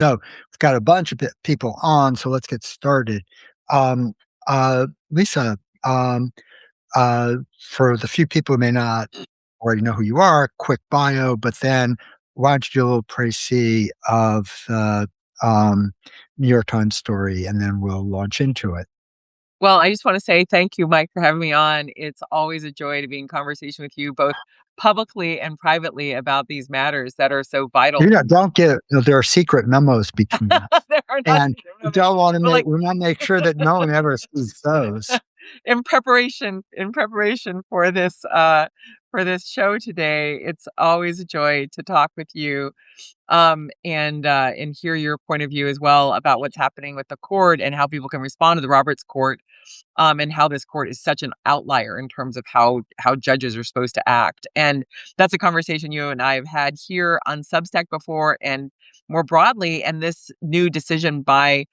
So we've got a bunch of people on, so let's get started. Um, Lisa, um, uh, for the few people who may not already know who you are, quick bio, but then why don't you do a little précis of the New York Times story, and then we'll launch into it. Well, I just want to say thank you, Mike, for having me on. It's always a joy to be in conversation with you, both publicly and privately, about these matters that are so vital. You know, don't get there are secret memos between us, There are not and secret moments, but like we want to make sure that no one ever sees those. in preparation for this show today, it's always a joy to talk with you, and hear your point of view as well about what's happening with the court and how people can respond to the Roberts Court, and how this court is such an outlier in terms of how judges are supposed to act. And that's a conversation you and I have had here on Substack before, and more broadly. And this new decision by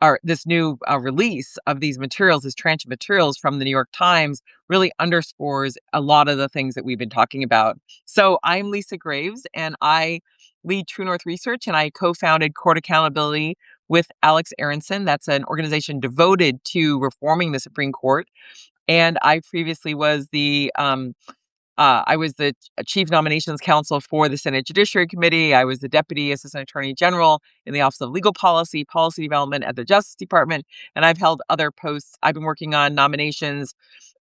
or this new release of these materials, this tranche of materials from the New York Times, really underscores a lot of the things that we've been talking about. So I'm Lisa Graves, and I lead True North Research, and I co-founded Court Accountability with Alex Aronson. That's an organization devoted to reforming the Supreme Court. And I previously was the chief nominations counsel for the Senate Judiciary Committee. I was the deputy assistant attorney general in the Office of Legal Policy, Policy Development at the Justice Department, and I've held other posts. I've been working on nominations,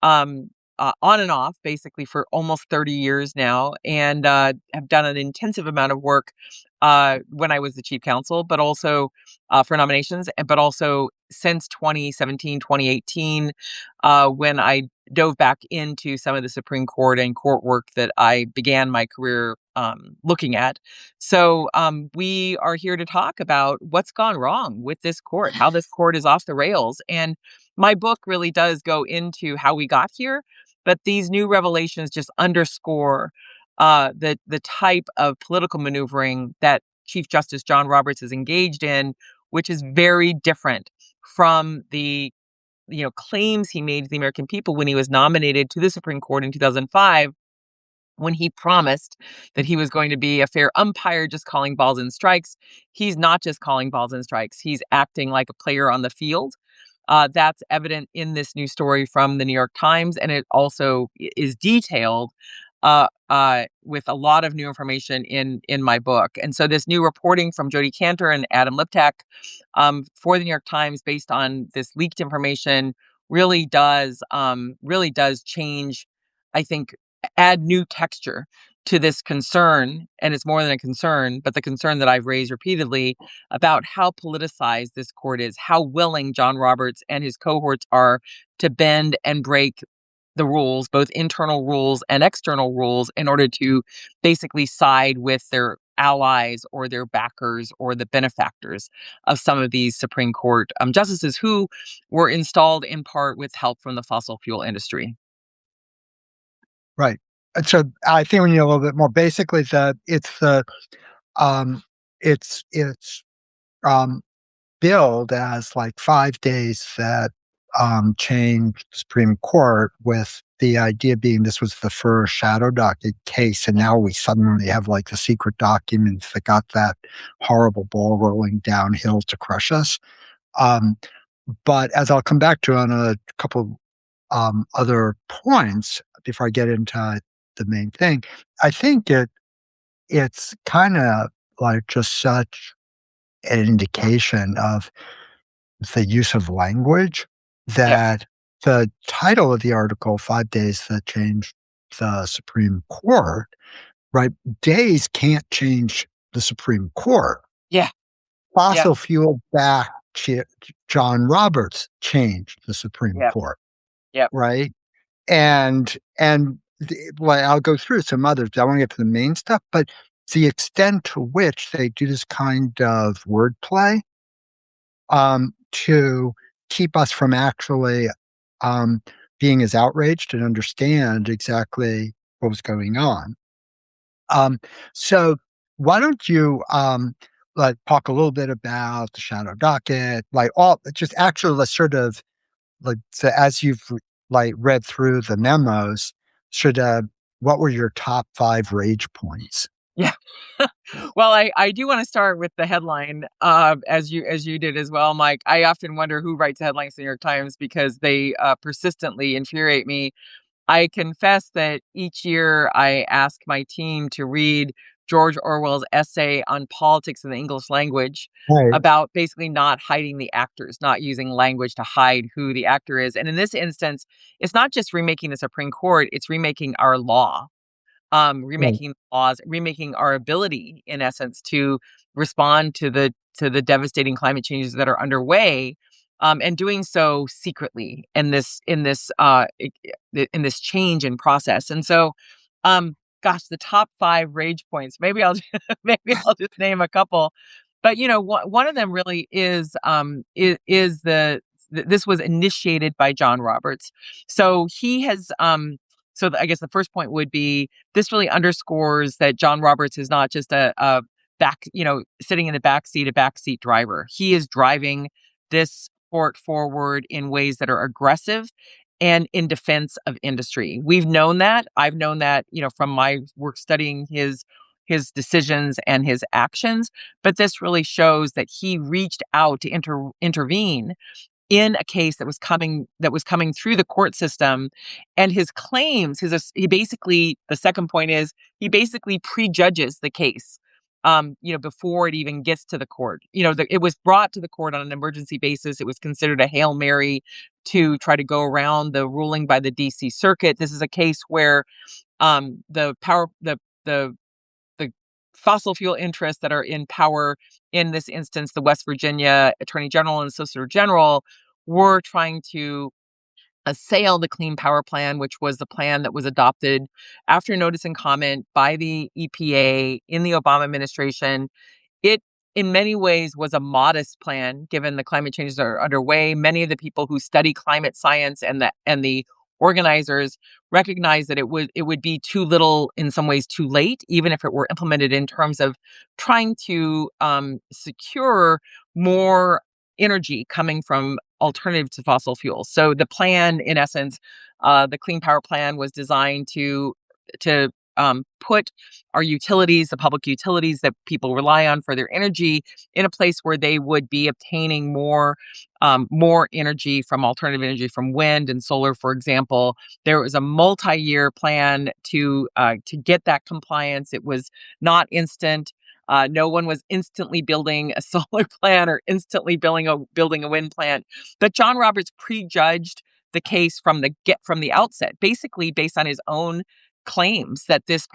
um, on and off, basically for almost 30 years now, and have done an intensive amount of work when I was the chief counsel, but also for nominations, but also since 2017, 2018, when I dove back into some of the Supreme Court and court work that I began my career looking at. So we are here to talk about what's gone wrong with this court, how this court is off the rails. And my book really does go into how we got here, but these new revelations just underscore the type of political maneuvering that Chief Justice John Roberts is engaged in, which is very different from the claims he made to the American people when he was nominated to the Supreme Court in 2005, when he promised that he was going to be a fair umpire, just calling balls and strikes. He's not just calling balls and strikes; he's acting like a player on the field. That's evident in this new story from the New York Times, and it also is detailed with a lot of new information in my book. And so, this new reporting from Jody Cantor and Adam Liptak, for the New York Times, based on this leaked information, really does change. I think add new texture to this concern, and it's more than a concern, but the concern that I've raised repeatedly about how politicized this court is, how willing John Roberts and his cohorts are to bend and break the rules, both internal rules and external rules, in order to basically side with their allies or their backers or the benefactors of some of these Supreme Court justices who were installed in part with help from the fossil fuel industry. Right. And so I think we need a little bit more. Basically, um, it's billed as like 5 days that changed the Supreme Court, with the idea being this was the first shadow docket case, and now we suddenly have like the secret documents that got that horrible ball rolling downhill to crush us. Um, but as I'll come back to on a couple other points before I get into the main thing, I think it's kind of like just such an indication of the use of language Yeah, that the title of the article, 5 Days That Changed the Supreme Court, right? Days can't change the Supreme Court. yeah, yeah, Fossil fuel backed John Roberts changed the Supreme yeah, Court, yeah. right? Well, I'll go through some others. I want to get to the main stuff, but the extent to which they do this kind of wordplay to keep us from actually um, being as outraged and understand exactly what was going on. Um, so why don't you like talk a little bit about the shadow docket, like all just actually let's sort of like so as you've like read through the memos, should what were your top five rage points? Yeah. Well, I do want to start with the headline, as you did as well, Mike. I often wonder who writes headlines in the New York Times because they persistently infuriate me. I confess that each year I ask my team to read George Orwell's essay on politics in the English language Right. about basically not hiding the actors, not using language to hide who the actor is. And in this instance, it's not just remaking the Supreme Court, it's remaking our law, Right. remaking laws, remaking our ability, in essence, to respond to the devastating climate changes that are underway, and doing so secretly in this change in process. And so, gosh, the top 5 rage points. Maybe I'll maybe I'll just name a couple, but one of them really is this was initiated by John Roberts, so he has I guess the first point would be this really underscores that John Roberts is not just a sitting in the back seat, a backseat driver. He is driving this sport forward in ways that are aggressive and in defense of industry. We've known that. I've known that, from my work studying his decisions and his actions, but this really shows that he reached out to intervene in a case that was coming through the court system, and his claims he basically the second point is he basically prejudges the case, before it even gets to the court. It was brought to the court on an emergency basis. It was considered a Hail Mary to try to go around the ruling by the DC Circuit. This is a case where the the fossil fuel interests that are in power, in this instance, the West Virginia Attorney General and Solicitor General, were trying to assail the Clean Power Plan, which was the plan that was adopted after notice and comment by the EPA in the Obama administration. It, in many ways, was a modest plan given the climate changes that are underway. Many of the people who study climate science and the organizers recognize that it would be too little, in some ways too late, even if it were implemented in terms of trying to secure more energy coming from alternative to fossil fuels. So the plan, in essence, the Clean Power Plan, was designed to put our utilities, the public utilities that people rely on for their energy, in a place where they would be obtaining more energy from alternative energy, from wind and solar, for example. There was a multi-year plan to get that compliance. It was not instant. No one was instantly building a solar plant or instantly building a wind plant. But John Roberts prejudged the case from the outset, basically based on his own claims that this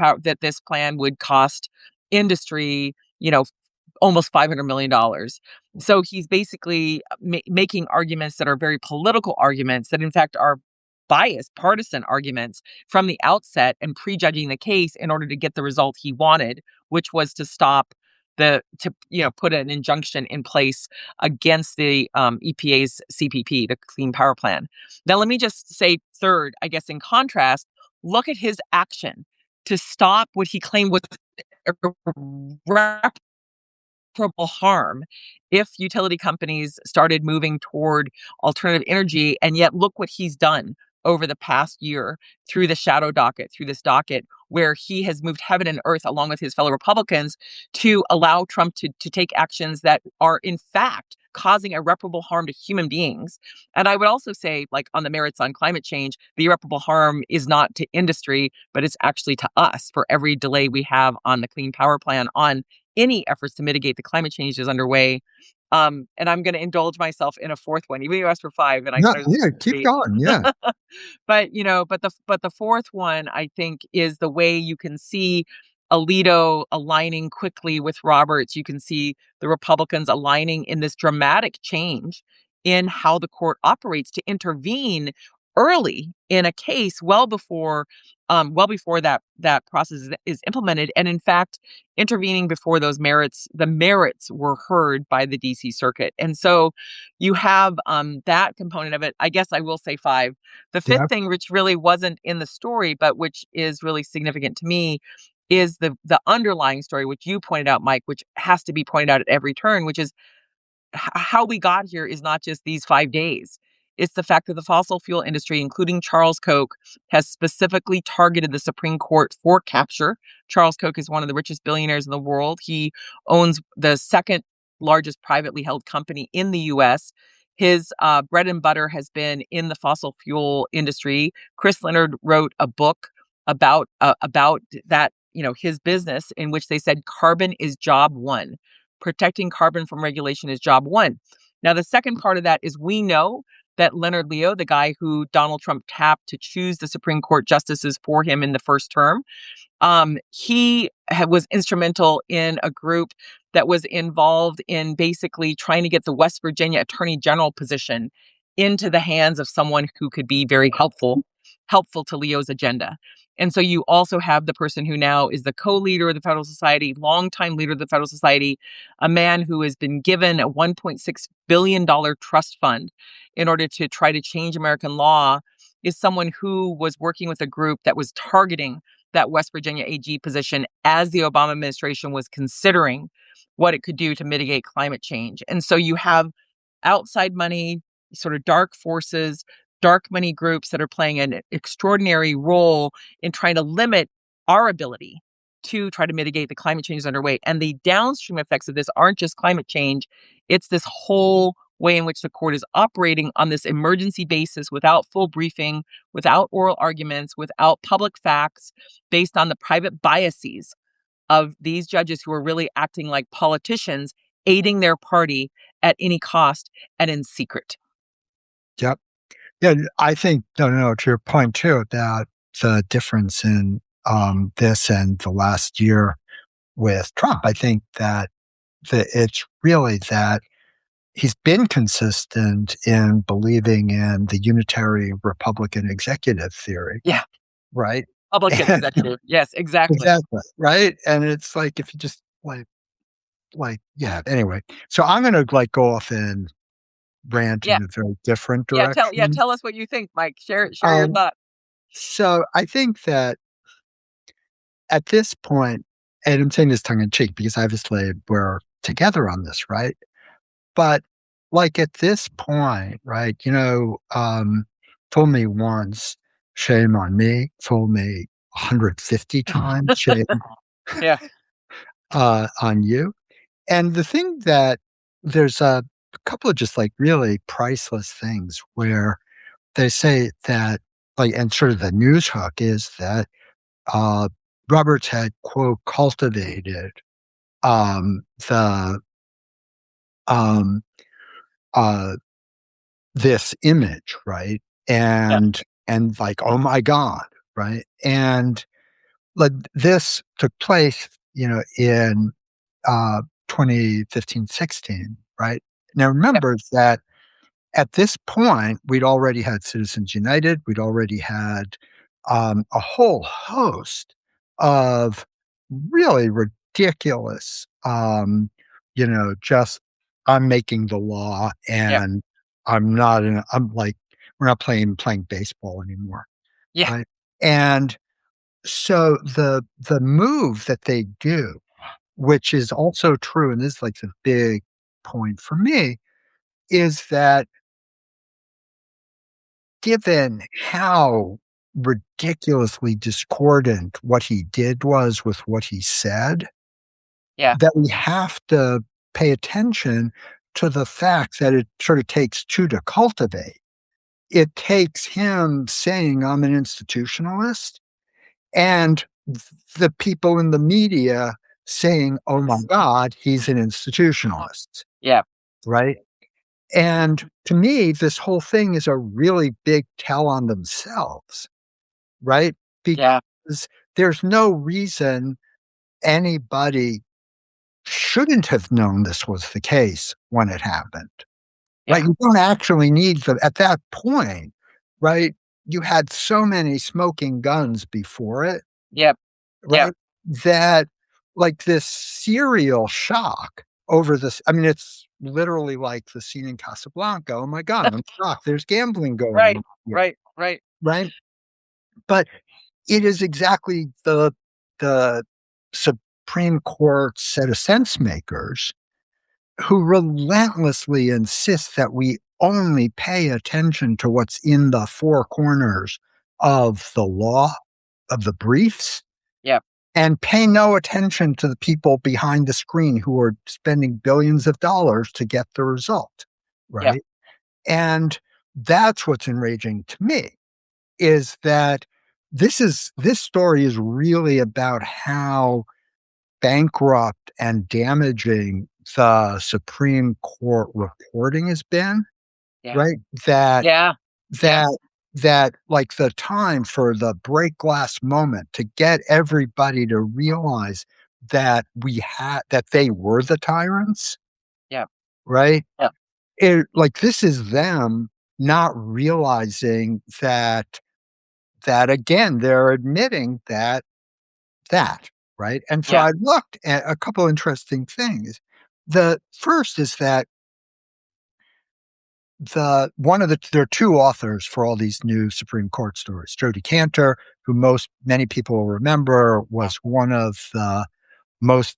plan would cost industry, almost $500 million. So he's basically making arguments that are very political arguments that, in fact, are biased, partisan arguments from the outset, and prejudging the case in order to get the result he wanted, which was to stop put an injunction in place against the EPA's CPP, the Clean Power Plan. Now, let me just say third, I guess, in contrast, look at his action to stop what he claimed was irreparable harm if utility companies started moving toward alternative energy. And yet, look what he's done over the past year through the shadow docket, through this docket, where he has moved heaven and earth along with his fellow Republicans to allow Trump to take actions that are, in fact, causing irreparable harm to human beings. And I would also say, like, on the merits on climate change, the irreparable harm is not to industry, but it's actually to us for every delay we have on the Clean Power Plan, on any efforts to mitigate the climate changes underway. And I'm going to indulge myself in a fourth one. You asked for 5, and I Yeah, said it yeah, was keep 3. going. Yeah. But the fourth one, I think, is the way you can see Alito aligning quickly with Roberts. You can see the Republicans aligning in this dramatic change in how the court operates to intervene early in a case, well before that process is implemented, and in fact intervening before the merits were heard by the DC Circuit. And so you have that component of it. I guess I will say 5. The fifth Yeah. thing, which really wasn't in the story, but which is really significant to me, is the underlying story, which you pointed out, Mike, which has to be pointed out at every turn, which is how we got here is not just these 5 days. It's the fact that the fossil fuel industry, including Charles Koch, has specifically targeted the Supreme Court for capture. Charles Koch is one of the richest billionaires in the world. He owns the second largest privately held company in the US. His bread and butter has been in the fossil fuel industry. Chris Leonard wrote a book about that, his business, in which they said carbon is job one. Protecting carbon from regulation is job one. Now, the second part of that is we know that Leonard Leo, the guy who Donald Trump tapped to choose the Supreme Court justices for him in the first term, was instrumental in a group that was involved in basically trying to get the West Virginia Attorney General position into the hands of someone who could be very helpful to Leo's agenda. And so you also have the person who now is the co-leader of the Federal Society, longtime leader of the Federal Society, a man who has been given a $1.6 billion trust fund in order to try to change American law, is someone who was working with a group that was targeting that West Virginia AG position as the Obama administration was considering what it could do to mitigate climate change. And so you have outside money, sort of dark forces, dark money groups that are playing an extraordinary role in trying to limit our ability to try to mitigate the climate changes underway. And the downstream effects of this aren't just climate change, it's this whole way in which the court is operating on this emergency basis without full briefing, without oral arguments, without public facts, based on the private biases of these judges who are really acting like politicians, aiding their party at any cost and in secret. Yep. Yeah, I think, no, to your point too, about the difference in this and the last year with Trump, I think that it's really that he's been consistent in believing in the unitary Republican executive theory, Yeah. right? Public And executive. Yes, exactly. exactly, right? And it's like if you just yeah. Anyway, so I'm gonna go off and rant Yeah. in a very different Yeah. direction. Tell us what you think, Mike. Share your Um, thought. so I think that at this point, and I'm saying this tongue in cheek because obviously we're together on this, right? But at this point, right, told me once, shame on me, told me 150 times, shame Yeah. on you. And the thing that there's a couple of just really priceless things where they say that, and sort of the news hook is that uh, Roberts had, quote, cultivated the um, uh, this image, right? Yeah. And oh my God, right? And this took place, in 2015, 16, right? Now Yep. remember that at this point, we'd already had Citizens United. We'd already had a whole host of really ridiculous, just I'm making the law Yep. and I'm we're not playing baseball anymore. Yeah. Right. And so the move that they do, which is also true, and this is the big point for me, is that given how ridiculously discordant what he did was with what he said, Yeah. that we have to pay attention to the fact that it sort of takes two to cultivate. It takes him saying, I'm an institutionalist, and the people in the media saying, oh my God, he's an institutionalist, Yeah. right? And to me, this whole thing is a really big tell on themselves, right? Yeah. Because there's no reason anybody shouldn't have known this was the case when it happened, right? Yeah. You don't actually need at that point, right? You had so many smoking guns before it, Yep. Yep. right? That this serial shock over this. I mean, it's literally like the scene in Casablanca. Oh my God, I'm shocked. There's gambling going Right. on here, Right. Right. right? But it is exactly the Supreme Court set of sense makers who relentlessly insist that we only pay attention to what's in the four corners of the law, of the briefs, Yep. and pay no attention to the people behind the screen who are spending billions of dollars to get the result, Yep. right? And that's what's enraging to me, is that this story is really about how bankrupt and damaging the Supreme Court reporting has been, Yeah. right? That Yeah. Yeah. that that like the time for the break glass moment to get everybody to realize that they were the tyrants, Yeah. right? Yeah. Like this is them not realizing that again they're admitting that, right? And so Yeah. I looked at a couple interesting things. The first is that there are two authors for all these new Supreme Court stories. Jody Cantor, who many people will remember, was one of the most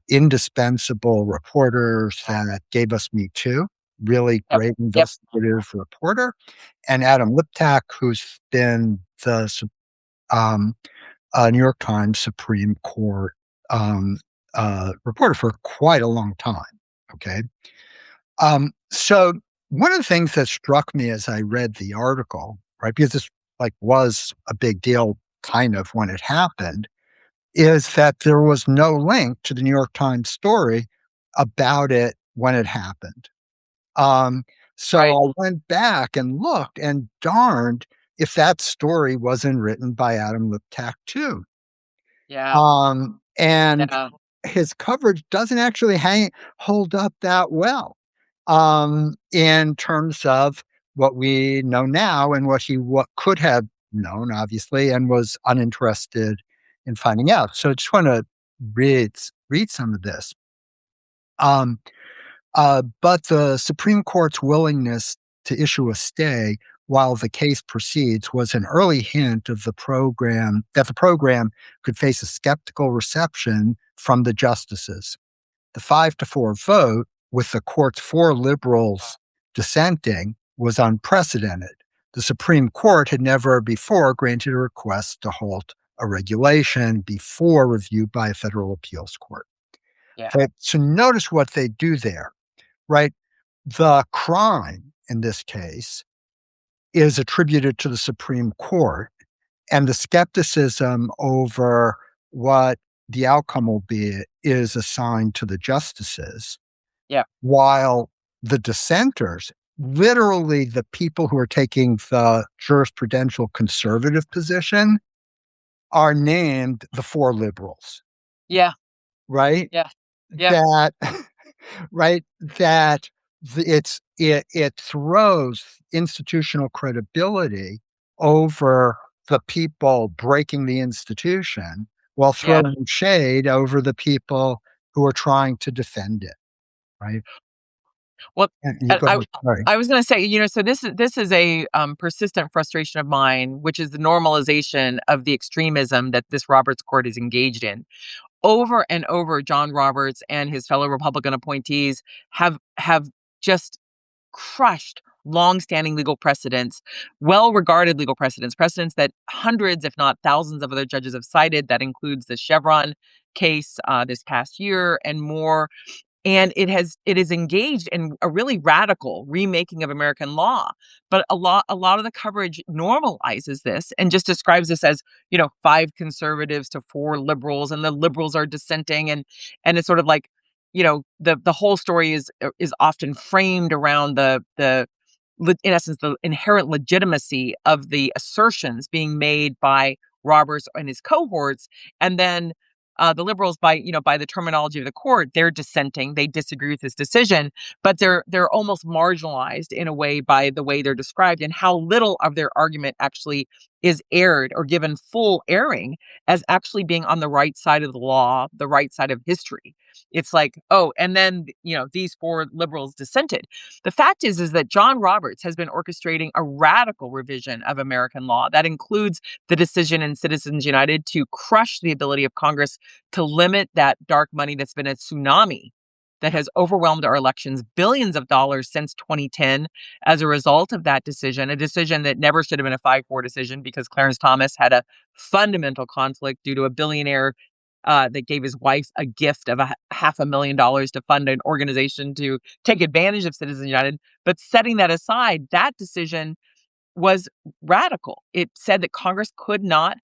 indispensable reporters that gave us Me Too. Really Yep. great Yep. investigative reporter, and Adam Liptak, who's been the um, New York Times Supreme Court um, reporter for quite a long time. Okay, so one of the things that struck me as I read the article, right, because this was a big deal kind of when it happened, is that there was no link to the New York Times story about it when it happened. Um, so Right. I went back and looked, and darned if that story wasn't written by Adam Liptak too. Yeah. And Yeah. his coverage doesn't actually hold up that well, in terms of what we know now and what could have known, obviously, and was uninterested in finding out. So I just want to read some of this. Um, but the Supreme Court's willingness to issue a stay while the case proceeds was an early hint of the program could face a skeptical reception from the justices. The 5-4 vote, with the court's four liberals dissenting, was unprecedented. The Supreme Court had never before granted a request to halt a regulation before review by a federal appeals court. Yeah. Okay, so notice what they do there, right? The crime in this case is attributed to the Supreme Court, and the skepticism over what the outcome will be is assigned to the justices, Yeah. while the dissenters, literally the people who are taking the jurisprudential conservative position, are named the four liberals, Yeah. right? Yeah. Yeah. That right? That it throws institutional credibility over the people breaking the institution, while Yeah. throwing shade over the people who are trying to defend it, right? Well, And you and go ahead. Sorry. I was going to say, so this is a persistent frustration of mine, which is the normalization of the extremism that this Roberts court is engaged in. Over and over, John Roberts and his fellow Republican appointees have just crushed long-standing legal precedents, well-regarded legal precedents that hundreds, if not thousands, of other judges have cited. That includes the Chevron case this past year and more. And it is engaged in a really radical remaking of American law. But a lot of the coverage normalizes this and just describes this as, five conservatives to four liberals, and the liberals are dissenting, and it's sort of like, the whole story is often framed around in essence, the inherent legitimacy of the assertions being made by Roberts and his cohorts. And then the liberals, by the terminology of the court, they're dissenting. They disagree with this decision, but they're almost marginalized in a way by the way they're described, and how little of their argument actually is aired or given full airing as actually being on the right side of the law, the right side of history. It's like, oh, and then these four liberals dissented. The fact is that John Roberts has been orchestrating a radical revision of American law that includes the decision in Citizens United to crush the ability of Congress to limit that dark money that's been a tsunami that has overwhelmed our elections, billions of dollars since 2010 as a result of that decision, a decision that never should have been a 5-4 decision because Clarence Thomas had a fundamental conflict due to a billionaire that gave his wife a gift of $500,000 to fund an organization to take advantage of Citizens United. But setting that aside, that decision was radical. It said that Congress could not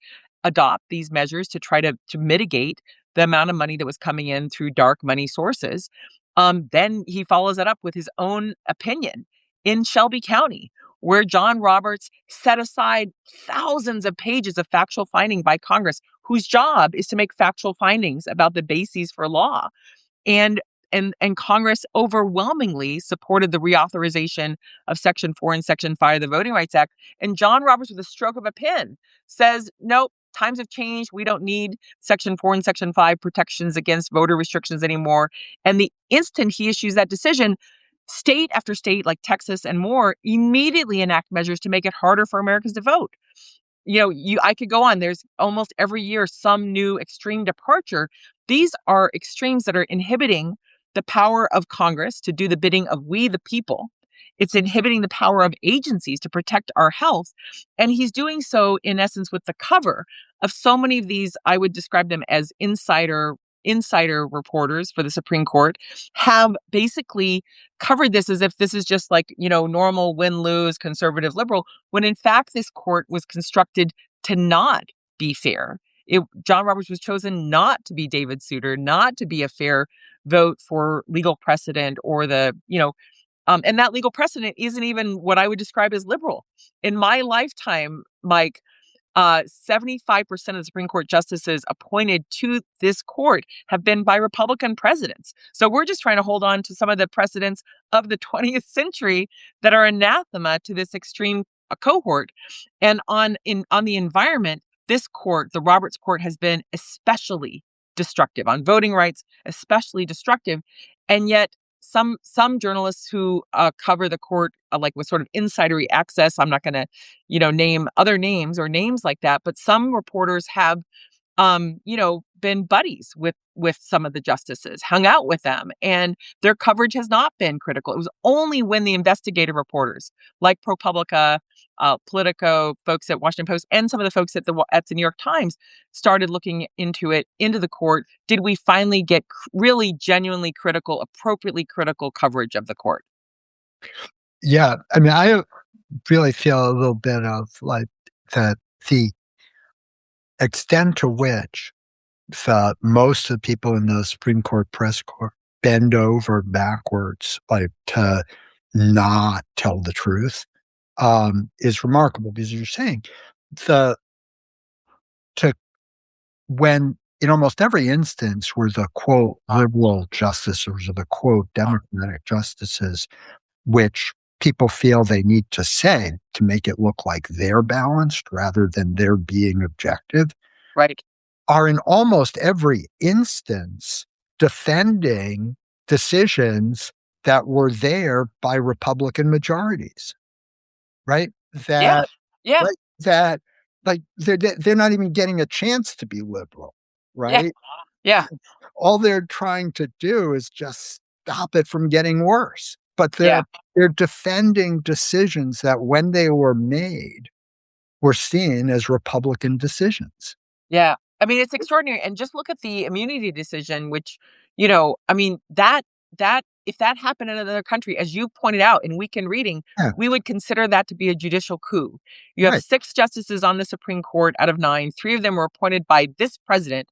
adopt these measures to try to mitigate the amount of money that was coming in through dark money sources. Then he follows that up with his own opinion in Shelby County, where John Roberts set aside thousands of pages of factual finding by Congress, whose job is to make factual findings about the bases for law. And and Congress overwhelmingly supported the reauthorization of Section 4 and Section 5 of the Voting Rights Act. And John Roberts, with a stroke of a pen, says, nope, times have changed. We don't need Section 4 and Section 5 protections against voter restrictions anymore. And the instant he issues that decision, state after state, like Texas and more, immediately enact measures to make it harder for Americans to vote. I could go on. There's almost every year some new extreme departure. These are extremes that are inhibiting the power of Congress to do the bidding of we, the people. It's inhibiting the power of agencies to protect our health. And he's doing so, in essence, with the cover of so many of these. I would describe them as insider reporters for the Supreme Court have basically covered this as if this is just like, normal win-lose conservative liberal, when in fact this court was constructed to not be fair. John Roberts was chosen not to be David Souter, not to be a fair vote for legal precedent and that legal precedent isn't even what I would describe as liberal. In my lifetime, Mike, 75% of the Supreme Court justices appointed to this court have been by Republican presidents. So we're just trying to hold on to some of the precedents of the 20th century that are anathema to this extreme cohort. And on the environment, this court, the Roberts Court, has been especially destructive on voting rights, especially destructive. And yet some journalists who cover the court like with sort of insidery access, I'm not going to name other names or names like that, but some reporters have been buddies with some of the justices, hung out with them, and their coverage has not been critical. It was only when the investigative reporters like ProPublica, Politico, folks at Washington Post, and some of the folks at the New York Times started looking into the court, did we finally get really genuinely critical, appropriately critical coverage of the court. Yeah, I mean, I really feel a little bit of like that the extent to which most of the people in the Supreme Court press corps bend over backwards, like to not tell the truth, is remarkable. Because you're saying the to when in almost every instance where the quote liberal justices or the quote democratic justices, which people feel they need to say to make it look like they're balanced rather than they're being objective, right, are in almost every instance defending decisions that were there by Republican majorities, right? Yeah. Yeah. Right, that like they're not even getting a chance to be liberal, Yeah. right? Yeah. All they're trying to do is just stop it from getting worse. But Yeah. they're defending decisions that when they were made were seen as Republican decisions. Yeah. I mean, it's extraordinary. And just look at the immunity decision, which, that if that happened in another country, as you pointed out in Weekend Reading, Yeah, we would consider that to be a judicial coup. You have right. 6 justices on the Supreme Court out of 9. 3 of them were appointed by this president,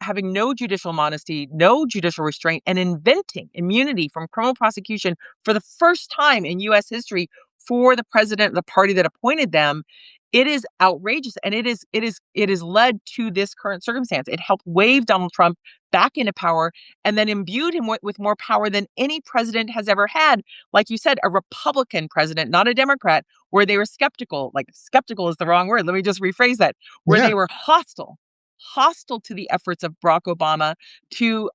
having no judicial modesty, no judicial restraint, and inventing immunity from criminal prosecution for the first time in U.S. history for the president of the party that appointed them. It is outrageous, and it is led to this current circumstance. It helped wave Donald Trump back into power, and then imbued him with more power than any president has ever had. Like you said, a Republican president, not a Democrat, where they were skeptical. Like skeptical is the wrong word. Let me just rephrase that. Where Yeah, they were hostile to the efforts of Barack Obama to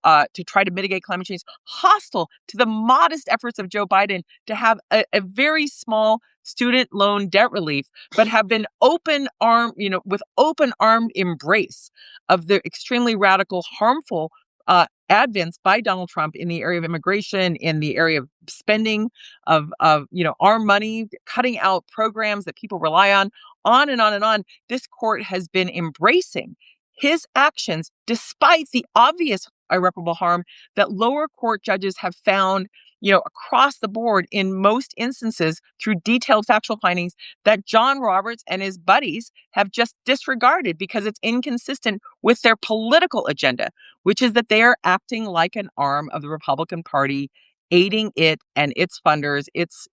try to mitigate climate change, hostile to the modest efforts of Joe Biden to have a very small student loan debt relief, but have been with open armed embrace of the extremely radical, harmful advents by Donald Trump in the area of immigration, in the area of spending of our money, cutting out programs that people rely on and on and on. This court has been embracing his actions despite the obvious irreparable harm that lower court judges have found, across the board in most instances through detailed factual findings that John Roberts and his buddies have just disregarded because it's inconsistent with their political agenda, which is that they are acting like an arm of the Republican Party, aiding it and its funders, its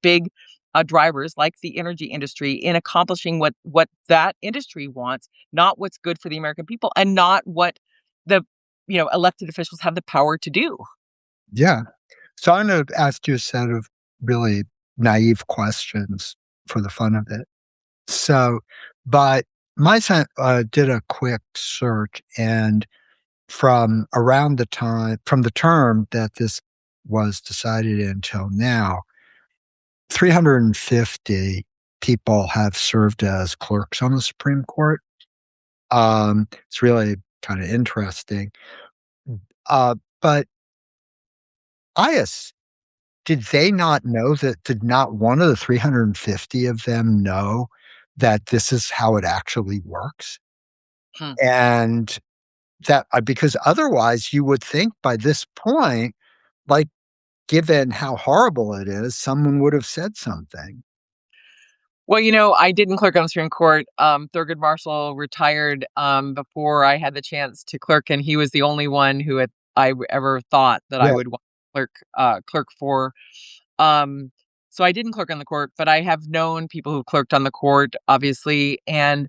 big drivers like the energy industry in accomplishing what that industry wants, not what's good for the American people, and not what the elected officials have the power to do. Yeah. So I'm going to ask you a set of really naive questions for the fun of it. So, but my son did a quick search, and from the term that this was decided until now, 350 people have served as clerks on the Supreme Court. It's really kind of interesting. But did they not know that? Did not one of the 350 of them know that this is how it actually works? Hmm. And that because otherwise you would think by this point, like, given how horrible it is, someone would have said something. Well, I didn't clerk on the Supreme Court. Thurgood Marshall retired before I had the chance to clerk, and he was the only one who I ever thought that I Yeah. would want to clerk for. Um, so I didn't clerk on the court, but I have known people who clerked on the court, obviously, and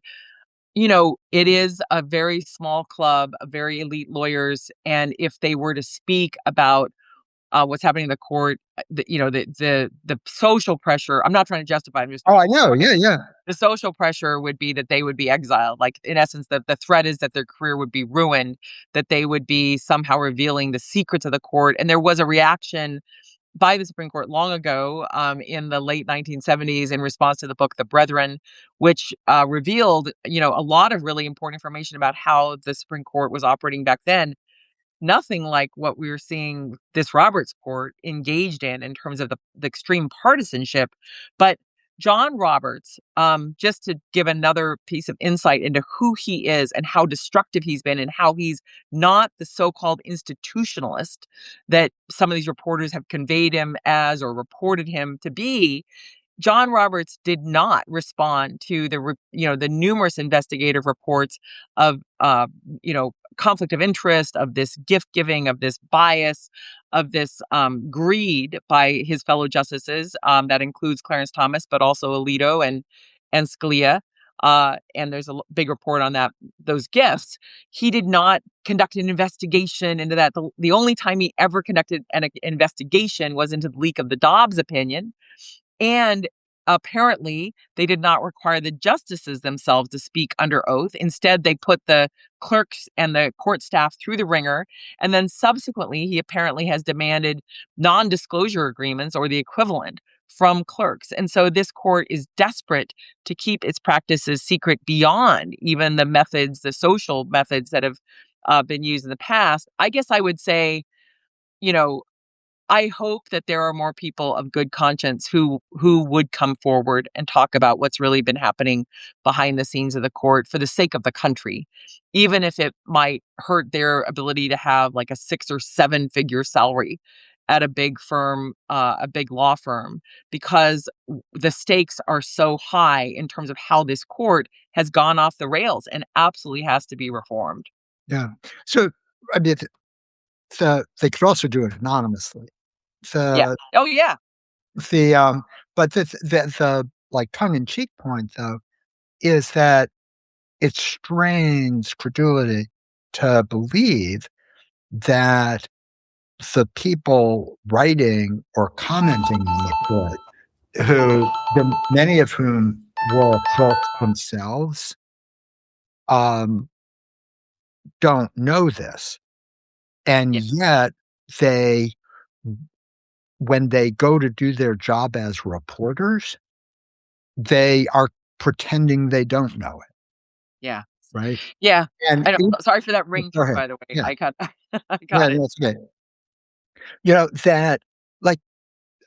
it is a very small club of very elite lawyers, and if they were to speak about what's happening in the court, the social pressure. I'm not trying to justify. I'm just Oh, I know. Yeah, yeah. the social pressure would be that they would be exiled. Like, in essence, the threat is that their career would be ruined, that they would be somehow revealing the secrets of the court. And there was a reaction by the Supreme Court long ago, in the late 1970s, in response to the book The Brethren, which revealed, a lot of really important information about how the Supreme Court was operating back then. Nothing like what we were seeing this Roberts court engaged in terms of the extreme partisanship. But John Roberts, just to give another piece of insight into who he is and how destructive he's been, and how he's not the so-called institutionalist that some of these reporters have conveyed him as or reported him to be. John Roberts did not respond to the numerous investigative reports of, conflict of interest, of this gift giving, of this bias, of this greed by his fellow justices. That includes Clarence Thomas, but also Alito and Scalia. And there's a big report on those gifts. He did not conduct an investigation into that. The only time he ever conducted an investigation was into the leak of the Dobbs opinion. And apparently, they did not require the justices themselves to speak under oath. Instead, they put the clerks and the court staff through the ringer. And then subsequently, he apparently has demanded non-disclosure agreements or the equivalent from clerks. And so this court is desperate to keep its practices secret beyond even the social methods that have been used in the past. I guess I would say, you know, I hope that there are more people of good conscience who would come forward and talk about what's really been happening behind the scenes of the court for the sake of the country, even if it might hurt their ability to have like a 6 or 7 figure salary at a big firm, a big law firm, because the stakes are so high in terms of how this court has gone off the rails and absolutely has to be reformed. Yeah. So, I mean, they could also do it anonymously. Yeah. The Oh, yeah. the but the like tongue in cheek point though is that it strains credulity to believe that the people writing or commenting on the court, many of whom were clerks themselves, um, don't know this, and Yeah. yet they, when they go to do their job as reporters, they are pretending they don't know it. Yeah. right? Yeah. And I know. Sorry for that go ringtone, ahead. by the way. Yeah, I got I yeah, got it. that's good. That like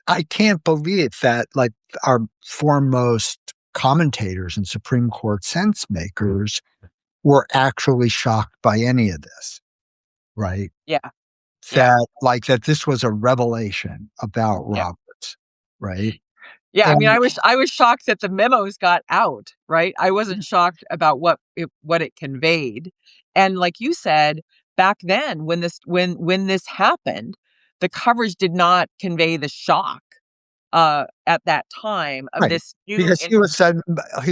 I can't believe that like our foremost commentators and Supreme Court sense makers were actually shocked by any of this, right? Yeah. Yeah. That this was a revelation about Yeah. Roberts, right? Yeah, I mean, And I was shocked that the memos got out, right? I wasn't shocked about what it conveyed. And like you said, back then when this happened, the coverage did not convey the shock at that time of right, this new because he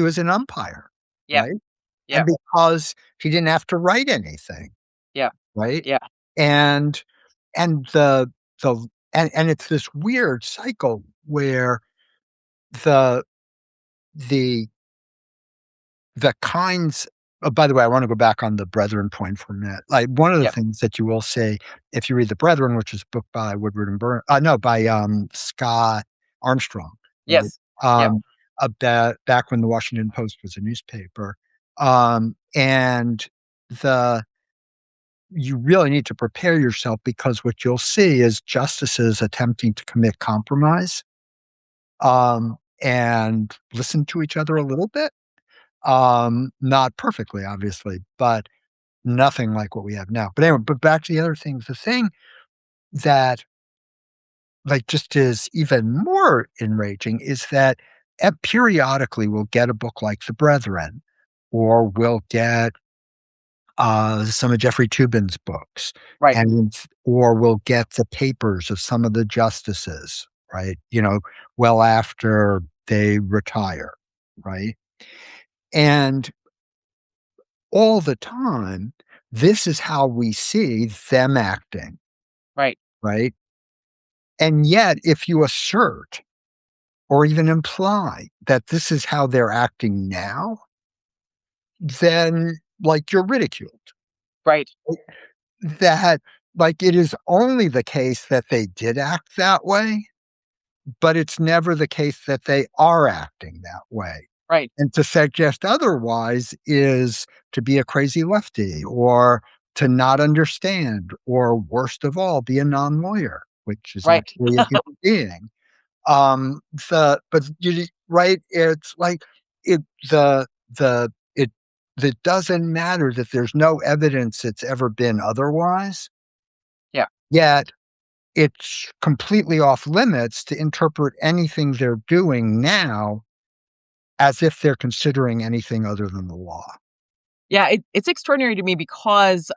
was an umpire, Yep, right? And yep, because he didn't have to write anything, yep, right? yeah, And and the and it's this weird cycle where the the the kinds by the way, I want to go back on the Brethren point for a minute. Like one of the yep, things that you will say if you read the Brethren, which is a book by Woodward and Byrne, no, by Scott Armstrong, right? yes, yep, Um, about back when the Washington Post was a newspaper, and the you really need to prepare yourself because what you'll see is justices attempting to commit compromise, and listen to each other a little bit. Not perfectly, obviously, but nothing like what we have now. But anyway, but back to the other things. The thing that like just is even more enraging is that periodically we'll get a book like The Brethren, or we'll get some of Jeffrey Toobin's books, right, and or we'll get the papers of some of the justices, right? Well after they retire, right? And all the time, this is how we see them acting, right, right? And yet, if you assert or even imply that this is how they're acting now, then like you're ridiculed. right, That like it is only the case that they did act that way, but it's never the case that they are acting that way. right, And to suggest otherwise is to be a crazy lefty or to not understand, or worst of all, be a non lawyer, which is right. actually a human being. But right, it's like it, it, it doesn't matter that there's no evidence it's ever been otherwise, Yeah. yet it's completely off limits to interpret anything they're doing now as if they're considering anything other than the law. Yeah, it's extraordinary to me because,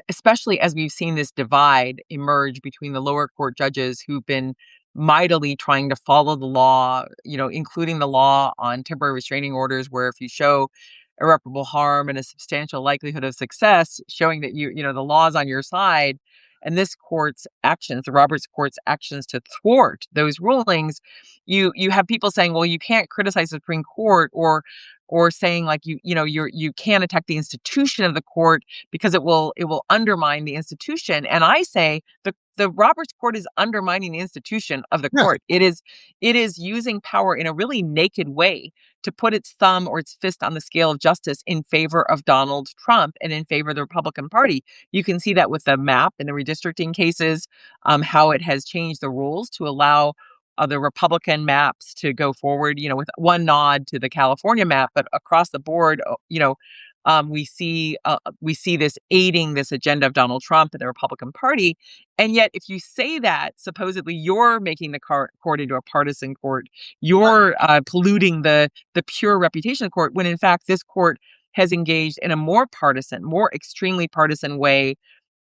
especially as we've seen this divide emerge between the lower court judges who've been mightily trying to follow the law, including the law on temporary restraining orders, where if you show irreparable harm and a substantial likelihood of success, showing that the law is on your side, and this court's actions, the Roberts court's actions to thwart those rulings, you have people saying, well, you can't criticize the Supreme Court or saying like you can't attack the institution of the court because it will undermine the institution. And I say the Roberts Court is undermining the institution of the Yeah, court. It is using power in a really naked way to put its thumb or its fist on the scale of justice in favor of Donald Trump and in favor of the Republican Party. You can see that with the map and the redistricting cases, how it has changed the rules to allow the Republican maps to go forward, with one nod to the California map, but across the board, we see this aiding this agenda of Donald Trump and the Republican Party. And yet, if you say that, supposedly you're making the court into a partisan court, you're polluting the pure reputation of the court, when in fact this court has engaged in a more partisan, more extremely partisan way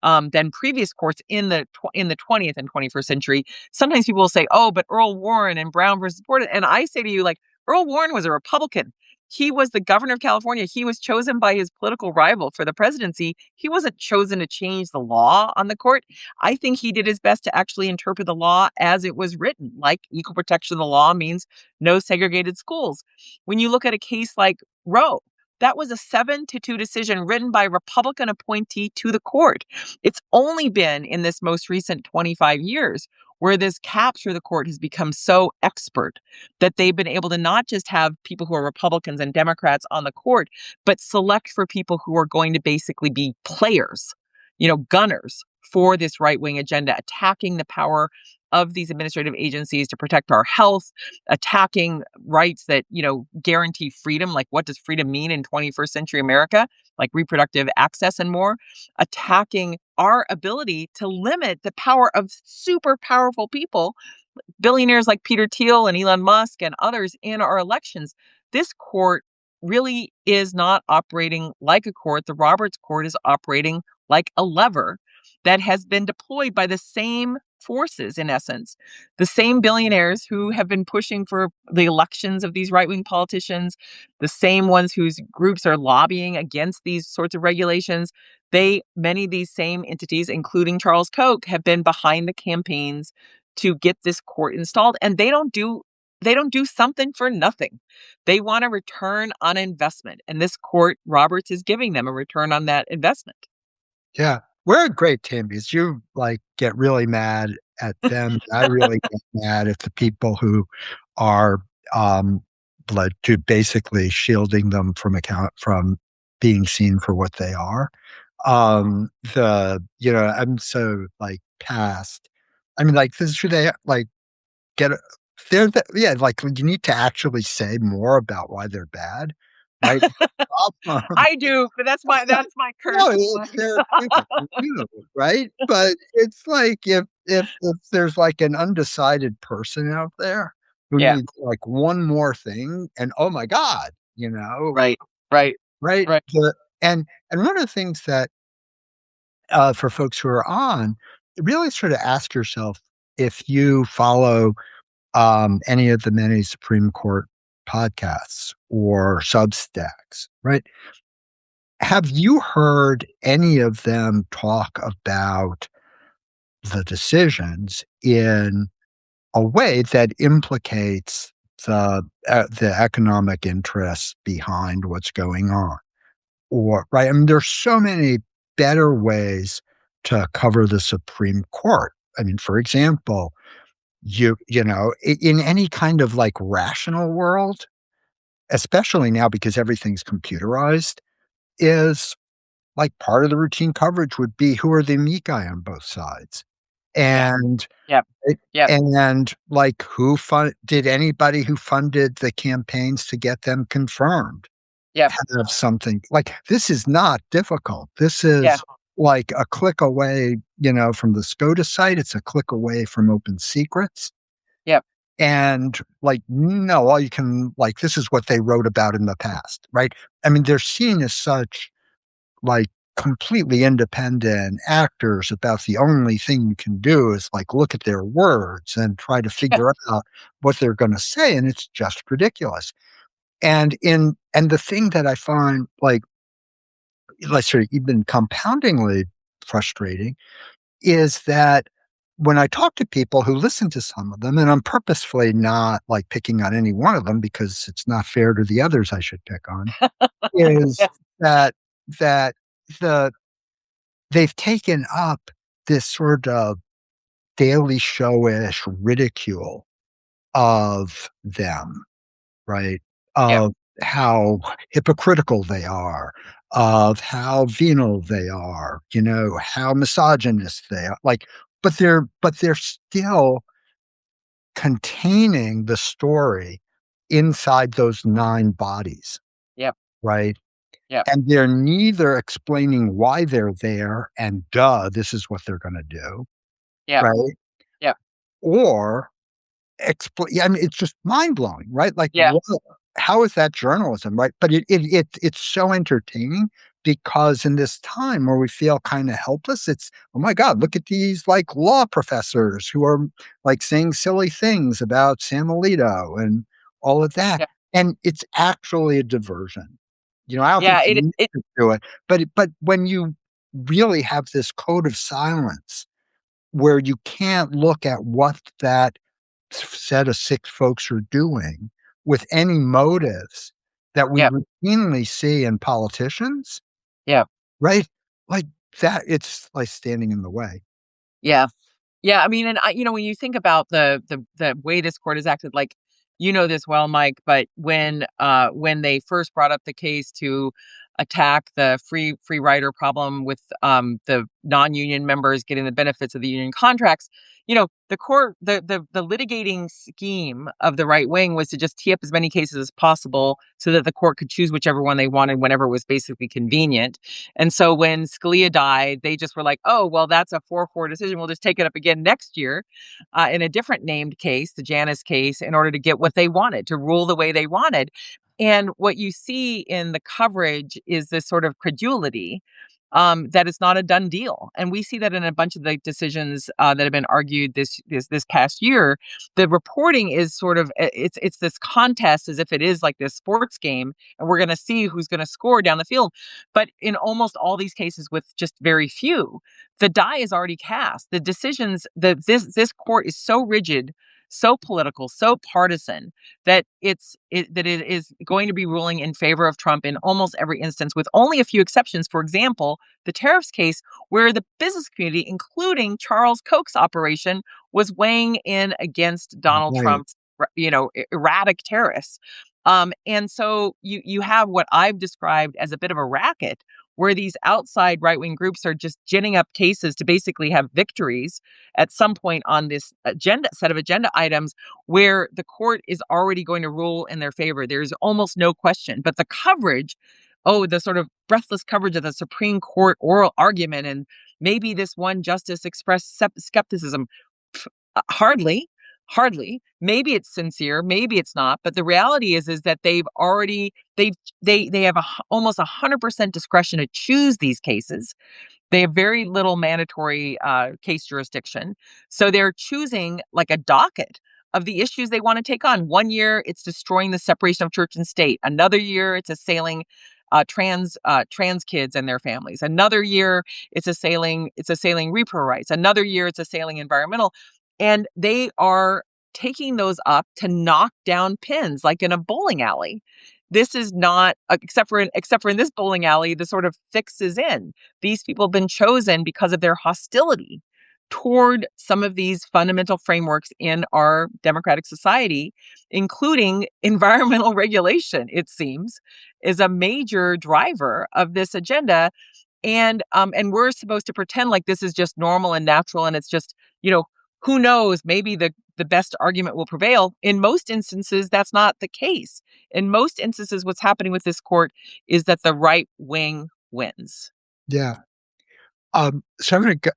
than previous courts in the 20th and 21st century. Sometimes people will say, "Oh, but Earl Warren and Brown versus Board," and I say to you, like, Earl Warren was a Republican. He was the governor of California. He was chosen by his political rival for the presidency. He wasn't chosen to change the law on the court. I think he did his best to actually interpret the law as it was written, like equal protection of the law means no segregated schools. When you look at a case like Roe, that was a 7-2 decision written by a Republican appointee to the court. It's only been in this most recent 25 years where this capture the court has become so expert that they've been able to not just have people who are Republicans and Democrats on the court, but select for people who are going to basically be players, gunners for this right wing agenda, attacking the power of these administrative agencies to protect our health, attacking rights that, guarantee freedom. Like, what does freedom mean in 21st century America? Like reproductive access and more, attacking our ability to limit the power of super powerful people, billionaires like Peter Thiel and Elon Musk and others in our elections. This court really is not operating like a court. The Roberts court is operating like a lever that has been deployed by the same forces, in essence, the same billionaires who have been pushing for the elections of these right wing politicians, the same ones whose groups are lobbying against these sorts of regulations. Many of these same entities, including Charles Koch, have been behind the campaigns to get this court installed, and they don't do something for nothing. They want a return on investment, and this court, Roberts, is giving them a return on that investment. Yeah. We're a great team because you get really mad at them. I really get mad at the people who are to basically shielding them from being seen for what they are. I'm so past. I mean, this is true. They get a, yeah, you need to actually say more about why they're bad, right? I do, but that's my curse. No, it's their opinion, you, right? But it's if there's an undecided person out there who Yeah. needs one more thing, and oh my God, Right. Right. right? Right. And one of the things that for folks who are on, really sort of ask yourself if you follow any of the many Supreme Court podcasts or Substacks, right? Have you heard any of them talk about the decisions in a way that implicates the economic interests behind what's going on? Or right, I mean, there's so many better ways to cover the Supreme Court. I mean, for example, in any kind of rational world, especially now because everything's computerized, is part of the routine coverage would be who are the meat guy on both sides. Yeah. And Yep. it Yep. and did anybody who funded the campaigns to get them confirmed Yep. have something this is not difficult. This Yeah. is a click away, from the SCOTUS site. It's a click away from Open Secrets. Yep. And no, all you can this is what they wrote about in the past, right? I mean, they're seen as such completely independent actors about the only thing you can do is look at their words and try to figure out what they're going to say. And it's just ridiculous. And the thing that I find sort of even compoundingly frustrating is that when I talk to people who listen to some of them, and I'm purposefully not picking on any one of them because it's not fair to the others I should pick on, is Yeah. that the they've taken up this sort of Daily Show-ish ridicule of them, right? Yeah. Of how hypocritical they are, of how venal they are, how misogynist they are. But they're still containing the story inside those 9 bodies, Yep. right? Yep. And they're neither explaining why they're there and, duh, this is what they're gonna do, Yep. right? Yep. Or I mean, it's just mind-blowing, right? Yeah. How is that journalism, right? But it's so entertaining because in this time where we feel kinda helpless, it's, "Oh my god, look at these, law professors who are, saying silly things about Sam Alito and all of that." Yeah. And it's actually a diversion. I don't think Yeah. you It. need It. to do it, but when you really have this code of silence where you can't look at what that set of 6 folks are doing with any motives that we Yep. routinely see in politicians, Yep. right? Like that, it's like standing in the way. Yeah. Yeah, I mean, and when you think about the way this court has acted, like, this well, Mike, but when they first brought up the case to attack the free rider problem with the non-union members getting the benefits of the union contracts, the court the litigating scheme of the right wing was to just tee up as many cases as possible so that the court could choose whichever one they wanted whenever it was basically convenient. And so when Scalia died, they just were like, oh, well, that's a 4-4 decision. We'll just take it up again next year in a different named case, the Janus case, in order to get what they wanted, to rule the way they wanted. And what you see in the coverage is this sort of credulity that it's not a done deal. And we see that in a bunch of the decisions that have been argued this past year. The reporting is sort of it's this contest as if it is like this sports game, and we're going to see who's going to score down the field. But in almost all these cases, with just very few, the die is already cast. The decisions that this court is so rigid, so political, so partisan that it is going to be ruling in favor of Trump in almost every instance, with only a few exceptions. For example, the tariffs case, where the business community, including Charles Koch's operation, was weighing in against Donald Right. Trump's, erratic tariffs. And so you have what I've described as a bit of a racket, where these outside right wing groups are just ginning up cases to basically have victories at some point on this set of agenda items where the court is already going to rule in their favor. There's almost no question. But the coverage, the sort of breathless coverage of the Supreme Court oral argument, and maybe this one justice expressed skepticism. Hardly. Hardly. Maybe it's sincere, maybe it's not, but the reality is that they have almost 100% discretion to choose these cases. They have very little mandatory case jurisdiction. So they're choosing like a docket of the issues they want to take on. One year, it's destroying the separation of church and state. Another year, it's assailing trans kids and their families. Another year, it's assailing repro rights. Another year, it's assailing environmental. And they are taking those up to knock down pins like in a bowling alley. This is not except for in this bowling alley, the sort of fix is in. These people have been chosen because of their hostility toward some of these fundamental frameworks in our democratic society, including environmental regulation, it seems, is a major driver of this agenda. And we're supposed to pretend like this is just normal and natural, and it's just, who knows, maybe the best argument will prevail. In most instances, that's not the case. In most instances, what's happening with this court is that the right wing wins. Yeah. So I'm going to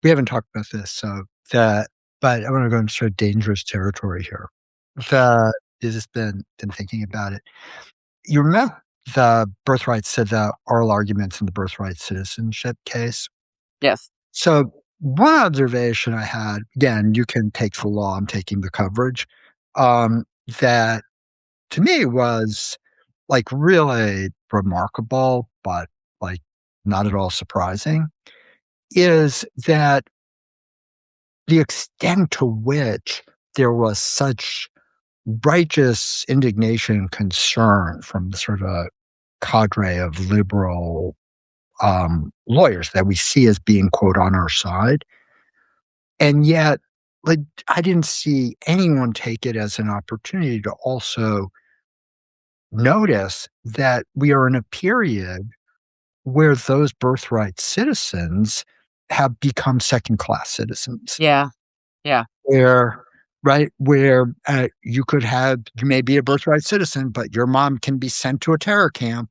we haven't talked about this, but I want to go into sort of dangerous territory here. I've just been thinking about it. You remember the oral arguments in the birthright citizenship case? Yes. So one observation I had, again, you can take the law, I'm taking the coverage, that to me was like really remarkable, but like not at all surprising, is that the extent to which there was such righteous indignation and concern from the sort of cadre of liberal lawyers that we see as being, quote, on our side. And yet, like, I didn't see anyone take it as an opportunity to also notice that we are in a period where those birthright citizens have become second-class citizens. Yeah. Yeah. Where you may be a birthright citizen, but your mom can be sent to a terror camp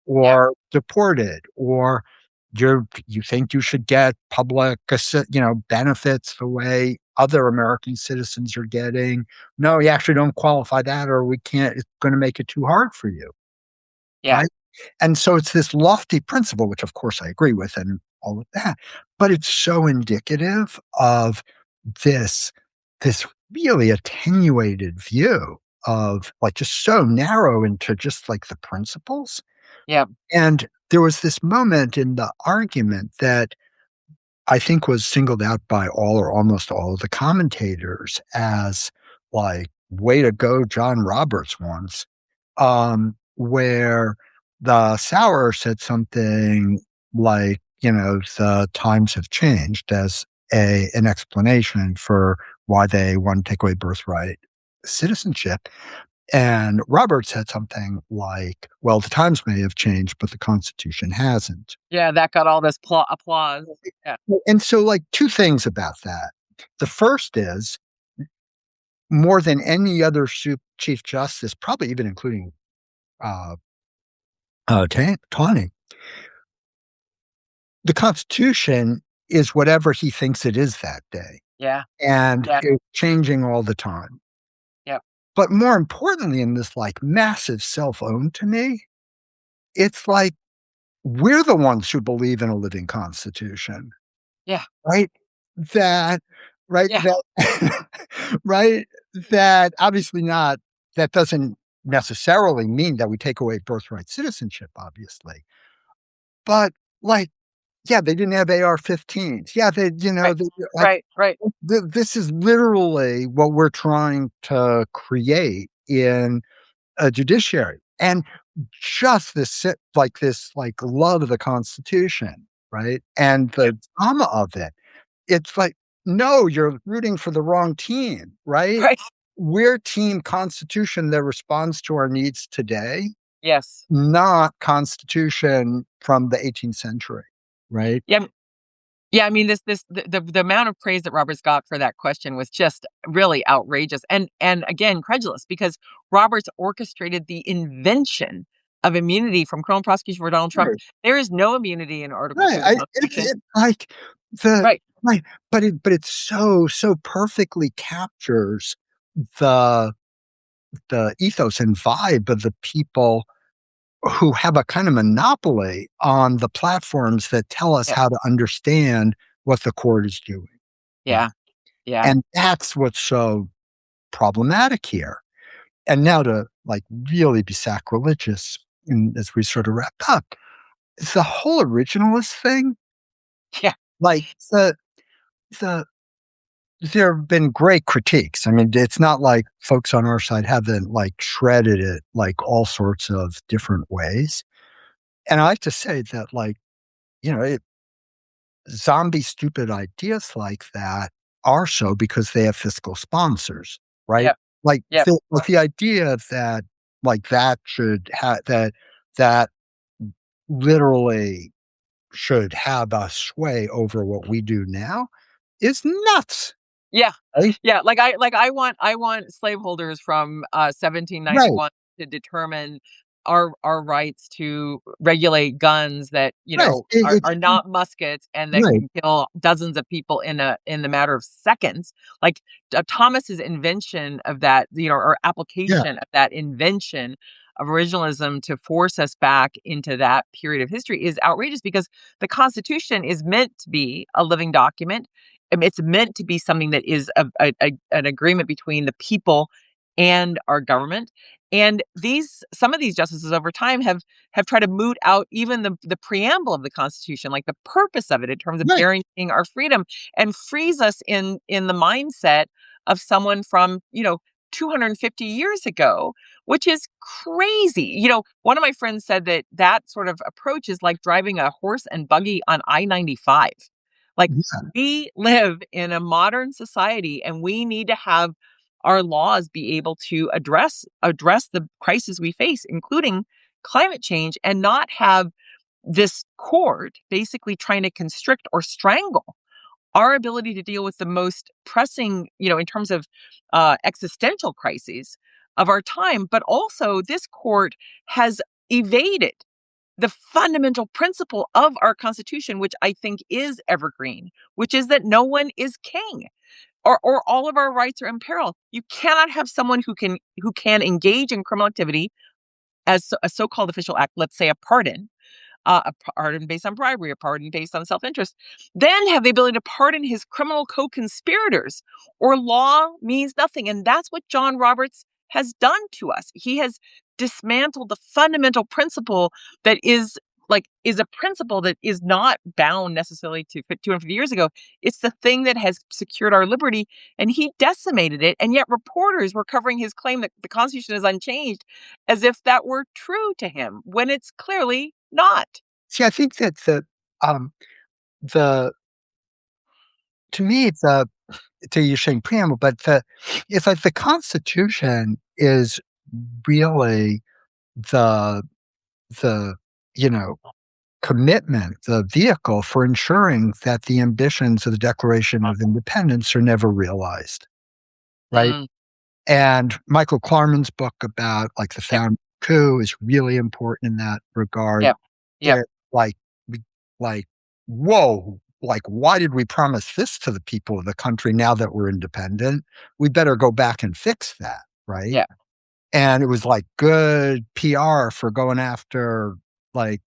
Yeah. or deported, or you think you should get public, benefits the way other American citizens are getting. No, you actually don't qualify that, or we can't. It's going to make it too hard for you, Yeah. right? And so it's this lofty principle, which of course I agree with, and all of that. But it's so indicative of this this really attenuated view of like just so narrow into just like the principles. Yeah. And there was this moment in the argument that I think was singled out by all or almost all of the commentators as like, way to go, John Roberts once, where the Sauer said something like, the times have changed as an explanation for why they want to take away birthright citizenship. And Robert said something like, well, the times may have changed, but the Constitution hasn't. Yeah, that got all this applause. Yeah. And so, like, two things about that. The first is, more than any other Chief Justice, probably even including uh, Taney, the Constitution is whatever he thinks it is that day. Yeah. And Yeah. it's changing all the time. Yep. But more importantly, in this like massive self-own to me, it's like we're the ones who believe in a living constitution, Yeah. right? That, right? Yeah. That, right? That obviously not, that doesn't necessarily mean that we take away birthright citizenship, obviously. But like, yeah, they didn't have AR-15s. Yeah, Right. like, Right. Right. this is literally what we're trying to create in a judiciary. And just this love of the Constitution, right? And Yep. the drama of it. It's like, no, you're rooting for the wrong team, right? Right. We're team Constitution that responds to our needs today, Yes. not Constitution from the 18th century, right? Yeah. Yeah, I mean, the amount of praise that Roberts got for that question was just really outrageous, and again, credulous, because Roberts orchestrated the invention of immunity from criminal prosecution for Donald Trump. Right. There is no immunity in Article 2 Right. of the Constitution. Like the Right. right, but it so perfectly captures the ethos and vibe of the people who have a kind of monopoly on the platforms that tell us Yep. how to understand what the court is doing. Right. Yeah. Yeah. And that's what's so problematic here. And now to like really be sacrilegious as we sort of wrap up, the whole originalist thing, Yeah. like the there have been great critiques. I mean, it's not like folks on our side haven't like shredded it like all sorts of different ways. And I like to say that like, you know, zombie stupid ideas like that are so because they have fiscal sponsors, right? Yep. Like, Yep. like the idea that like that should have that literally should have a sway over what we do now is nuts, Yeah. right? Yeah, I want slaveholders from, Right, 1791 to determine our rights to regulate guns that, right. are not muskets and that Right, can kill dozens of people in the matter of seconds. Like, Thomas's invention of that, or yeah, application of that invention of originalism to force us back into that period of history is outrageous, because the Constitution is meant to be a living document. I mean, it's meant to be something that is an agreement between the people and our government. And some of these justices over time have tried to moot out even the preamble of the Constitution, like the purpose of it in terms of right. guaranteeing our freedom, and freeze us in the mindset of someone from 250 years ago, which is crazy. One of my friends said that sort of approach is like driving a horse and buggy on I-95. Like, Yeah, we live in a modern society, and we need to have our laws be able to address the crisis we face, including climate change, and not have this court basically trying to constrict or strangle our ability to deal with the most pressing, in terms of existential crises of our time. But also, this court has evaded the fundamental principle of our Constitution, which I think is evergreen, which is that no one is king, or all of our rights are in peril. You cannot have someone who can engage in criminal activity as a so-called official act, let's say a pardon, a pardon based on bribery, a pardon based on self-interest, then have the ability to pardon his criminal co-conspirators, or law means nothing. And that's what John Roberts has done to us. He has dismantled the fundamental principle that is a principle that is not bound necessarily to 250 years ago. It's the thing that has secured our liberty, and he decimated it. And yet reporters were covering his claim that the Constitution is unchanged as if that were true to him, when it's clearly not. see, I think that um, the to me, to you saying preamble, but it's like the Constitution is really the the you know commitment, the vehicle for ensuring that the ambitions of the Declaration of Independence are never realized, right? Mm, And Michael Klarman's book about like the yep, founding coup is really important in that regard. yep, yep, That like like whoa, like why did we promise this to the people of the country now that we're independent? We better go back and fix that, right? yeah, And it was like good PR for going after like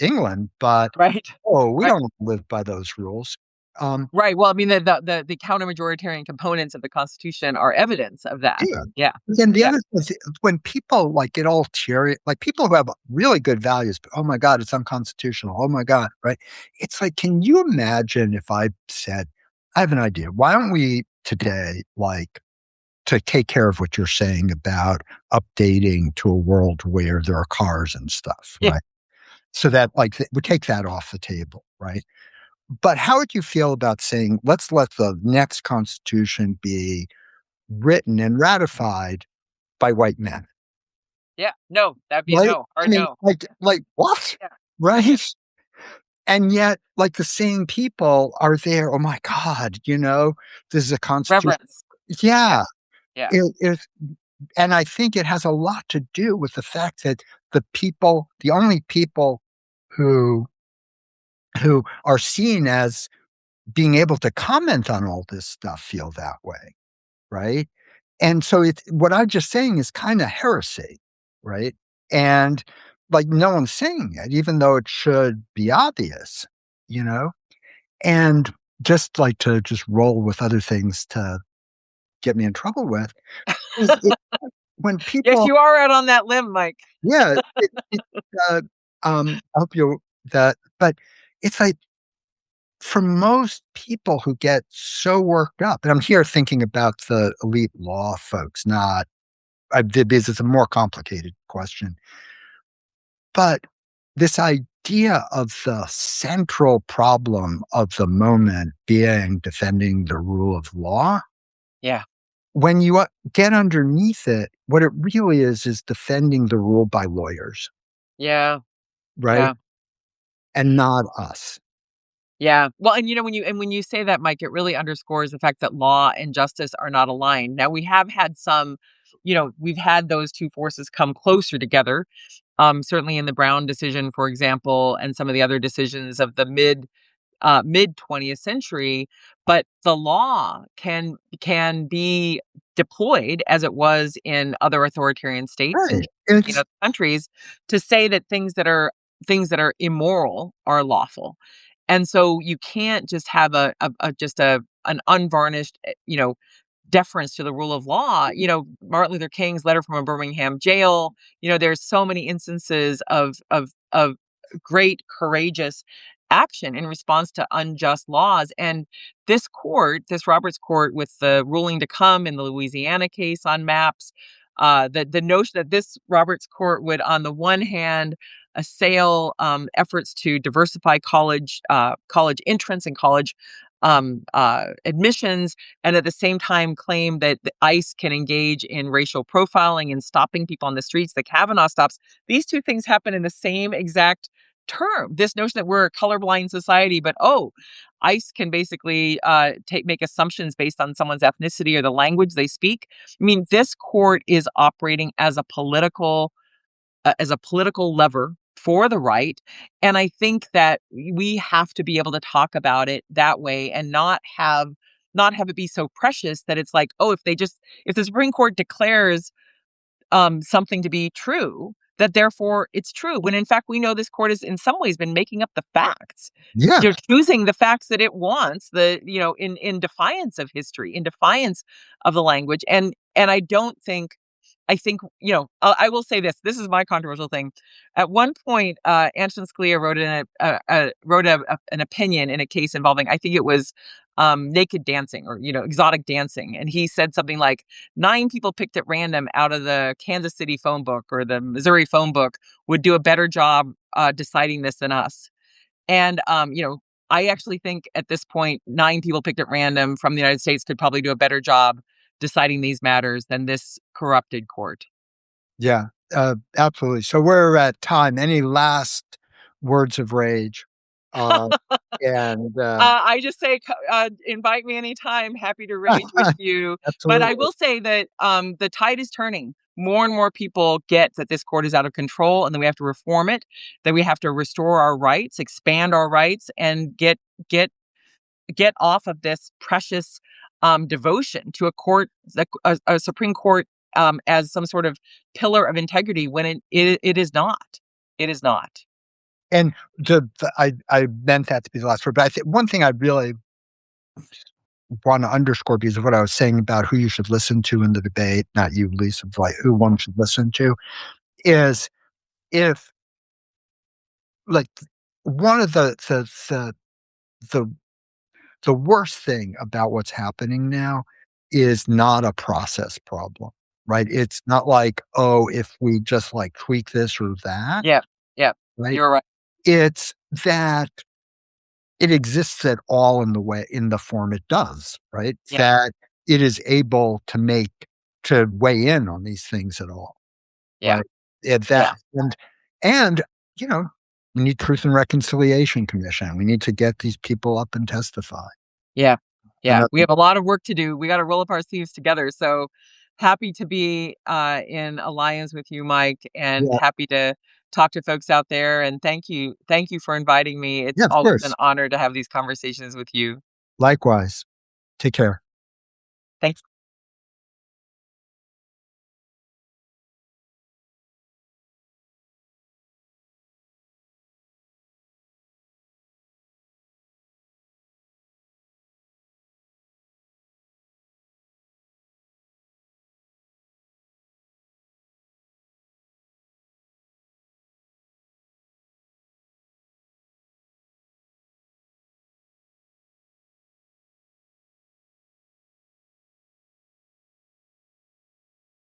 England, but right, oh, we right. don't live by those rules. Um, Right. Well, I mean, the counter majoritarian components of the Constitution are evidence of that. yeah. Yeah. Then the Yeah. other thing is when people like get all cheery, like people who have really good values, but oh my God, it's unconstitutional. Oh my God, right? It's like, can you imagine if I said, I have an idea. Why don't we today, like, to take care of what you're saying about updating to a world where there are cars and stuff, Yeah. right? So that like we take that off the table, right? But how would you feel about saying, let's let the next constitution be written and ratified by white men, Yeah. No, that'd be a right? no. I Hard mean, no. like what? Yeah. Right? And yet, like the same people are there. Oh my God, this is a constitution. Reverence. Yeah. Yeah, Yeah. it is. And I think it has a lot to do with the fact that the only people who who are seen as being able to comment on all this stuff feel that way, right? And so it's what I'm just saying is kind of heresy, right? And like no one's saying it, even though it should be obvious, you know? And just like to just roll with other things to get me in trouble with is when Yes, people, you are out on that limb, Mike. yeah, uh, I hope you that, but it's like for most people who get so worked up, and I'm here thinking about the elite law folks, not because it's a more complicated question. But this idea of the central problem of the moment being defending the rule of law, Yeah. when you get underneath it, what it really is defending the rule by lawyers, Yeah. right? Yeah. And not us. Yeah. Well, and when you say that, Mike, it really underscores the fact that law and justice are not aligned. Now we have had some, we've had those two forces come closer together. Certainly in the Brown decision, for example, and some of the other decisions of the mid 20th century, but the law can be deployed as it was in other authoritarian states Right. and It's countries to say that things that are immoral are lawful. And so you can't just have a just a an unvarnished deference to the rule of law. Martin Luther King's letter from a Birmingham jail. There's so many instances of great courageous action in response to unjust laws. And this Roberts court, with the ruling to come in the Louisiana case on maps, the notion that this Roberts court would, on the one hand, assail efforts to diversify college entrance and college admissions, and at the same time claim that the ICE can engage in racial profiling and stopping people on the streets, the Kavanaugh stops. These two things happen in the same exact term. This notion that we're a colorblind society, but ICE can basically make assumptions based on someone's ethnicity or the language they speak. I mean, this court is operating as a political lever for the right. And I think that we have to be able to talk about it that way and not have it be so precious that it's like, oh, if the Supreme Court declares something to be true, that therefore it's true. When in fact we know this court has in some ways been making up the facts. yeah, Choosing the facts that it wants, in defiance of history, in defiance of the language. And I think, I will say this. This is my controversial thing. At one point, Antonin Scalia wrote an opinion in a case involving, I think it was naked dancing or exotic dancing, and he said something like 9 people picked at random out of the Kansas City phone book or the Missouri phone book would do a better job deciding this than us. And, I actually think at this point, 9 people picked at random from the United States could probably do a better job deciding these matters than this corrupted court. Yeah, absolutely. So we're at time. Any last words of rage? Uh, and I just say, invite me anytime. Happy to rage with you. But I absolutely. will say that the tide is turning. More and more people get that this court is out of control and that we have to reform it, that we have to restore our rights, expand our rights, and get get off of this precious devotion to a court, a Supreme Court, as some sort of pillar of integrity when it is not. It is not. And I meant that to be the last word, but I think one thing I really want to underscore because of what I was saying about who you should listen to in the debate, not you, Lisa, but like who one should listen to, is if like one of the the worst thing about what's happening now is not a process problem, right? It's not like, oh, if we just like tweak this or that, Yeah, yeah, right? you're right. It's that it exists at all in the form it does, right? Yeah, That it is able to weigh in on these things at all, yeah, right? It, yeah. that and you know, we need Truth and Reconciliation Commission. We need to get these people up and testify. Yeah. Yeah. And We have a lot of work to do. We got to roll up our sleeves together. So happy to be in alliance with you, Mike, and yeah, happy to talk to folks out there. And thank you. Thank you for inviting me. It's yeah, of always an course. honor to have these conversations with you. Likewise. Take care. Thanks.